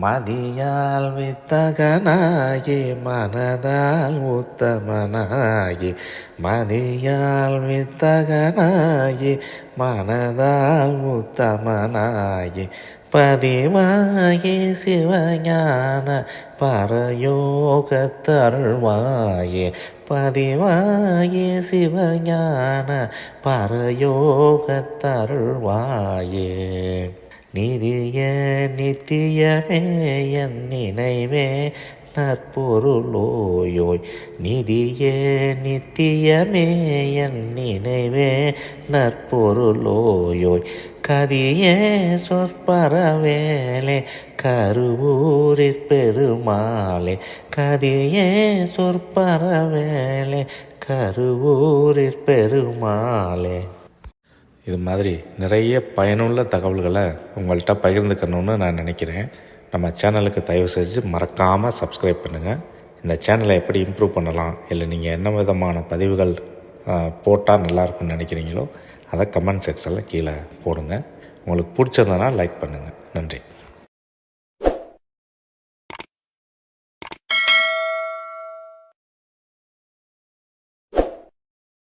மதியால் வித்தகனாகி மனதால் உத்தமனாகி மதியால் வித்தகனாகி மனதால் உத்தமனாகி பதிவாகி சிவஞான பரயோகத்தருள்வாயே பதிவாகி சிவஞான பரயோகத்தருள்வாயே நிதியே நித்தியமே என் நினைவே நற்பொருளோயோய் நிதியே நித்தியமே என் நினைவே நற்பொருளோயோய் கதியே சொற்பரவேலே கருவூரிற் பெருமாளே கதியே சொற்பரவேலே கருவூரிற் பெருமாளே. இது மாதிரி நிறைய பயனுள்ள தகவல்களை உங்கள்கிட்ட பகிர்ந்துக்கணுன்னு நான் நினைக்கிறேன். நம்ம சேனலுக்கு தயவு செஞ்சு மறக்காமல் சப்ஸ்கிரைப் பண்ணுங்கள். இந்த சேனலை எப்படி இம்ப்ரூவ் பண்ணலாம், இல்லை நீங்கள் என்ன விதமான பதிவுகள் போட்டால் நல்லாயிருக்குன்னு நினைக்கிறீங்களோ அதை கமெண்ட் செக்ஷனில் கீழே போடுங்க. உங்களுக்கு பிடிச்சிருந்தனா லைக் பண்ணுங்கள். நன்றி.